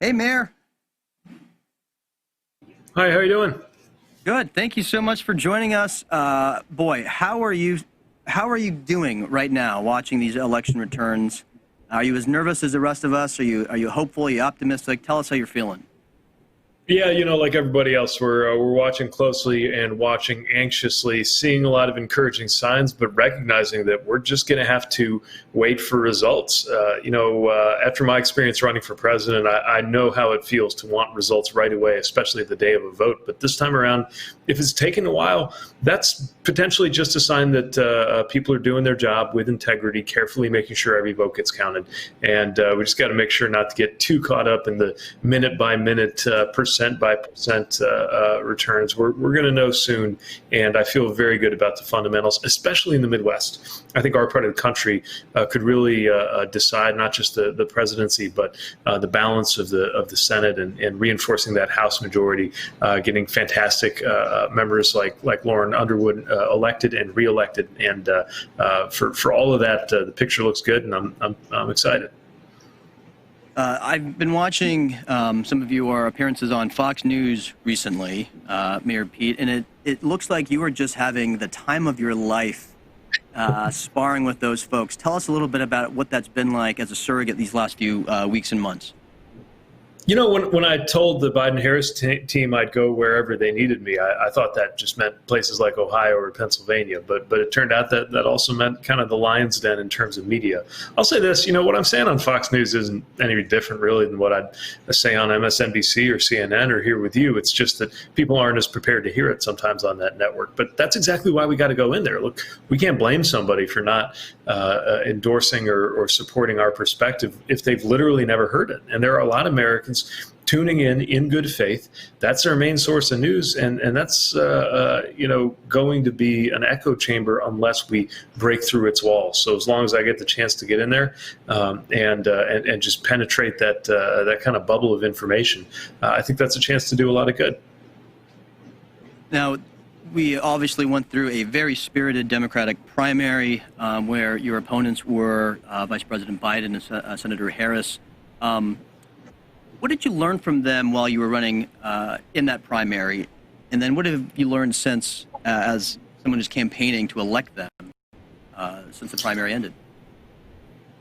Hey, Mayor. Hi, how you doing? Good. Thank you so much for joining us. Boy, how are you? How are you doing right now watching these election returns? Are you as nervous as the rest of us? Are you hopeful? Are you optimistic? Tell us how you're feeling. Yeah, like everybody else, we're watching closely and watching anxiously, seeing a lot of encouraging signs, but recognizing that we're just going to have to wait for results. After my experience running for president, I know how it feels to want results right away, especially the day of a vote. But this time around, if it's taken a while, that's potentially just a sign that people are doing their job with integrity, carefully making sure every vote gets counted. And we just got to make sure not to get too caught up in the minute by minute, percent by percent returns. We're going to know soon. And I feel very good about the fundamentals, especially in the Midwest. I think our part of the country could really decide not just the presidency, but the balance of the Senate and reinforcing that House majority, getting fantastic members like Lauren Underwood elected and reelected. And for all of that, the picture looks good, and I'm excited. I've been watching some of your appearances on Fox News recently, Mayor Pete, and it looks like you are just having the time of your life sparring with those folks. Tell us a little bit about what that's been like as a surrogate these last few weeks and months. When I told the Biden-Harris team I'd go wherever they needed me, I thought that just meant places like Ohio or Pennsylvania. But it turned out that also meant kind of the lion's den in terms of media. I'll say this, what I'm saying on Fox News isn't any different really than what I'd say on MSNBC or CNN or here with you. It's just that people aren't as prepared to hear it sometimes on that network. But that's exactly why we got to go in there. Look, we can't blame somebody for not endorsing or supporting our perspective if they've literally never heard it. And there are a lot of Americans tuning in good faith. That's their main source of news, and that's going to be an echo chamber unless we break through its walls. So as long as I get the chance to get in there and just penetrate that kind of bubble of information, I think that's a chance to do a lot of good. Now, we obviously went through a very spirited Democratic primary where your opponents were Vice President Biden and Senator Harris. What did you learn from them while you were running in that primary? And then what have you learned since, as someone who's campaigning to elect them, since the primary ended?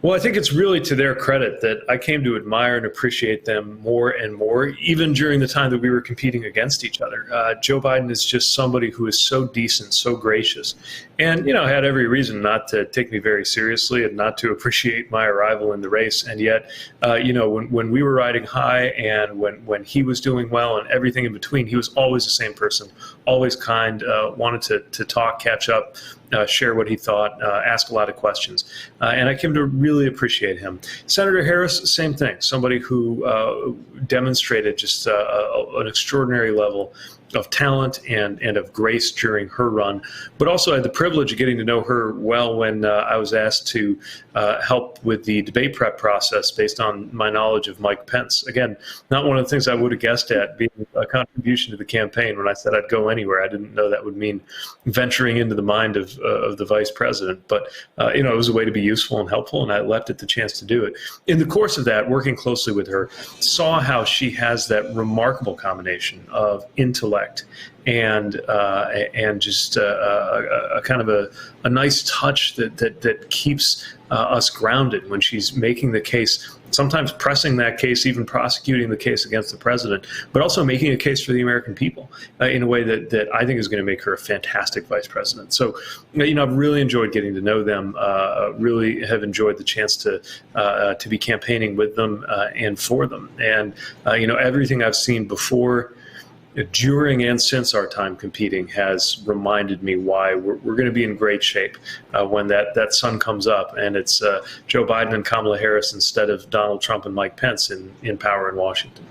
Well, I think it's really to their credit that I came to admire and appreciate them more and more, even during the time that we were competing against each other. Joe Biden is just somebody who is so decent, so gracious, and, had every reason not to take me very seriously and not to appreciate my arrival in the race. And yet, when we were riding high and when he was doing well and everything in between, he was always the same person, always kind, wanted to talk, catch up, share what he thought, ask a lot of questions. And I came to really appreciate him. Senator Harris, same thing, somebody who demonstrated just an extraordinary level of talent and of grace during her run, but also I had the privilege of getting to know her well when I was asked to help with the debate prep process based on my knowledge of Mike Pence. Again, not one of the things I would have guessed at being a contribution to the campaign. When I said I'd go anywhere, I didn't know that would mean venturing into the mind of the vice president. But, it was a way to be useful and helpful, and I leapt at the chance to do it. In the course of that, working closely with her, saw how she has that remarkable combination of intellect and just a kind of a nice touch that keeps us grounded when she's making the case, sometimes pressing that case, even prosecuting the case against the president, but also making a case for the American people in a way that I think is going to make her a fantastic vice president. So, I've really enjoyed getting to know them, really have enjoyed the chance to be campaigning with them and for them. And, everything I've seen before, during and since our time competing has reminded me why we're going to be in great shape when that sun comes up and it's Joe Biden and Kamala Harris instead of Donald Trump and Mike Pence in power in Washington.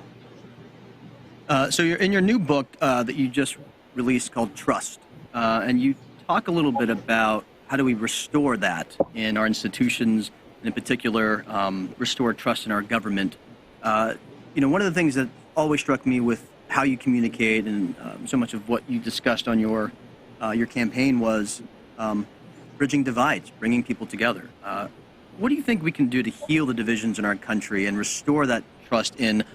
So you're in your new book that you just released called Trust, and you talk a little bit about how do we restore that in our institutions, and in particular, restore trust in our government. One of the things that always struck me with how you communicate and so much of what you discussed on your campaign was bridging divides, bringing people together. What do you think we can do to heal the divisions in our country and restore that trust in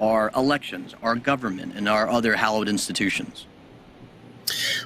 our elections, our government, and our other hallowed institutions?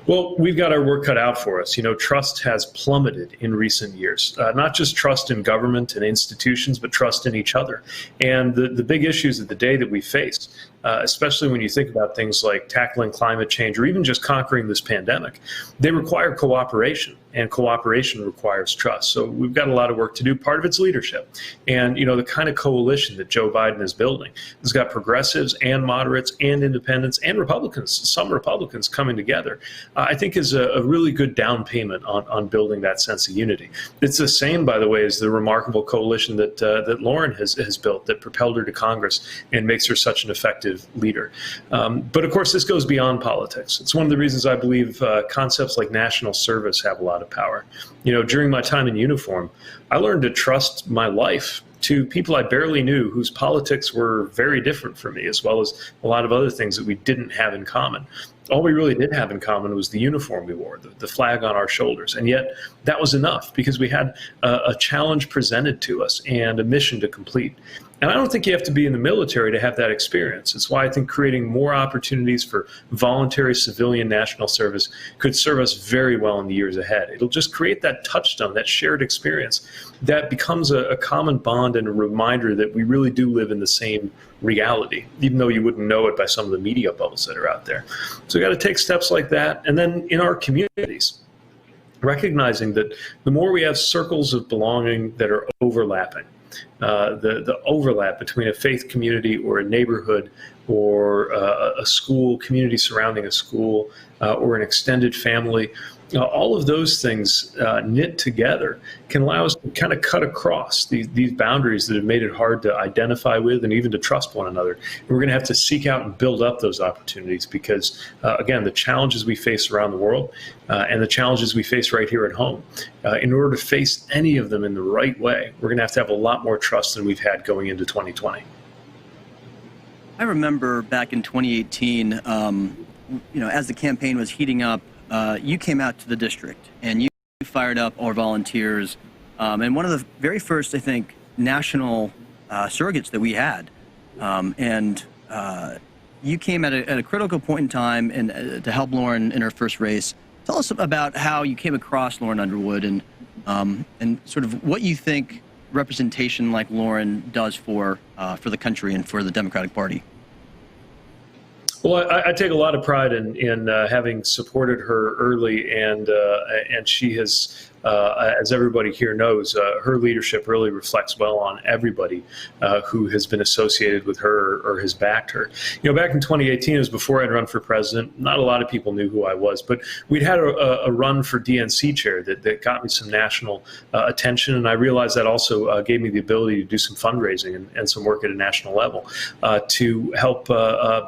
Well, we've got our work cut out for us. Trust has plummeted in recent years, not just trust in government and institutions, but trust in each other. And the big issues of the day that we face, especially when you think about things like tackling climate change or even just conquering this pandemic, they require cooperation, and cooperation requires trust. So we've got a lot of work to do. Part of it's leadership. And, the kind of coalition that Joe Biden is building has got progressives and moderates and independents and Republicans, some Republicans coming together, I think is a really good down payment on building that sense of unity. It's the same, by the way, as the remarkable coalition that Lauren has built that propelled her to Congress and makes her such an effective leader. But of course, this goes beyond politics. It's one of the reasons I believe concepts like national service have a lot of power. During my time in uniform, I learned to trust my life to people I barely knew whose politics were very different from me, as well as a lot of other things that we didn't have in common. All we really did have in common was the uniform we wore, the flag on our shoulders. And yet that was enough because we had a challenge presented to us and a mission to complete. And I don't think you have to be in the military to have that experience. It's why I think creating more opportunities for voluntary civilian national service could serve us very well in the years ahead. It'll just create that touchstone, that shared experience that becomes a common bond and a reminder that we really do live in the same reality, even though you wouldn't know it by some of the media bubbles that are out there. So we got to take steps like that. And then in our communities, recognizing that the more we have circles of belonging that are overlapping, the overlap between a faith community or a neighborhood or a school, community surrounding a school, or an extended family, all of those things knit together can allow us to kind of cut across these boundaries that have made it hard to identify with and even to trust one another. And we're going to have to seek out and build up those opportunities because, again, the challenges we face around the world and the challenges we face right here at home, in order to face any of them in the right way, we're going to have a lot more trust than we've had going into 2020. I remember back in 2018, as the campaign was heating up, you came out to the district and you fired up our volunteers. And one of the very first, I think, national surrogates that we had. You came at a critical point in time and to help Lauren in her first race. Tell us about how you came across Lauren Underwood and sort of what you think representation like Lauren does for the country and for the Democratic Party. Well, I take a lot of pride in having supported her early, and she has, as everybody here knows, her leadership really reflects well on everybody who has been associated with her or has backed her. Back in 2018, it was before I'd run for president. Not a lot of people knew who I was, but we'd had a run for DNC chair that got me some national attention, and I realized that also gave me the ability to do some fundraising and some work at a national level to help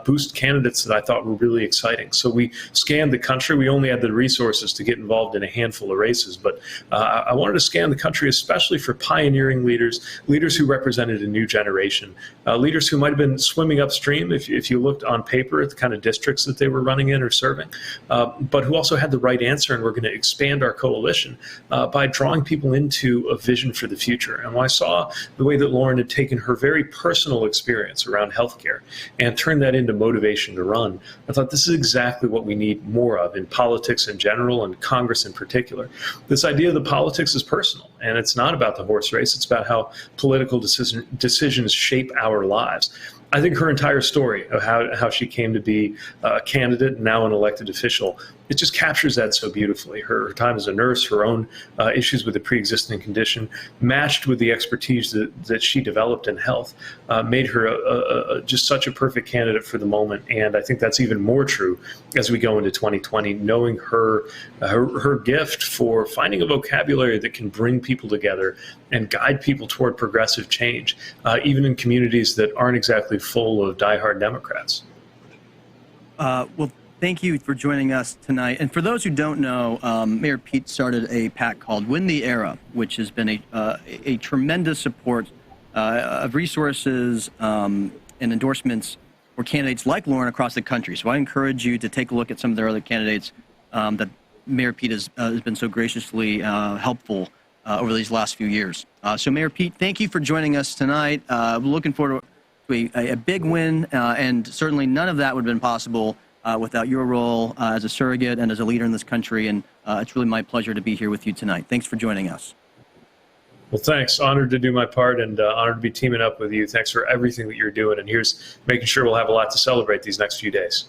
boost candidates that I thought were really exciting. So we scanned the country. We only had the resources to get involved in a handful of races, but I wanted to scan the country, especially for pioneering leaders who represented a new generation, leaders who might have been swimming upstream if you looked on paper at the kind of districts that they were running in or serving, but who also had the right answer. And we're going to expand our coalition by drawing people into a vision for the future. And when I saw the way that Lauren had taken her very personal experience around healthcare and turned that into motivation to run, I thought this is exactly what we need more of in politics in general and Congress in particular. This idea that politics is personal, and it's not about the horse race. It's about how political decisions shape our lives. I think her entire story of how she came to be a candidate and now an elected official, it just captures that so beautifully. Her time as a nurse, her own issues with a pre-existing condition, matched with the expertise that she developed in health, made her just such a perfect candidate for the moment. And I think that's even more true as we go into 2020, knowing her gift for finding a vocabulary that can bring people together and guide people toward progressive change, even in communities that aren't exactly full of diehard Democrats. Well, thank you for joining us tonight. And for those who don't know, Mayor Pete started a PAC called Win the Era, which has been a tremendous support of resources and endorsements for candidates like Lauren across the country. So I encourage you to take a look at some of their other candidates that Mayor Pete has been so graciously helpful over these last few years. So Mayor Pete, thank you for joining us tonight. We're looking forward a big win, and certainly none of that would have been possible without your role as a surrogate and as a leader in this country. And it's really my pleasure to be here with you tonight. Thanks for joining us. Well, thanks. Honored to do my part, and honored to be teaming up with you. Thanks for everything that you're doing. And here's making sure we'll have a lot to celebrate these next few days.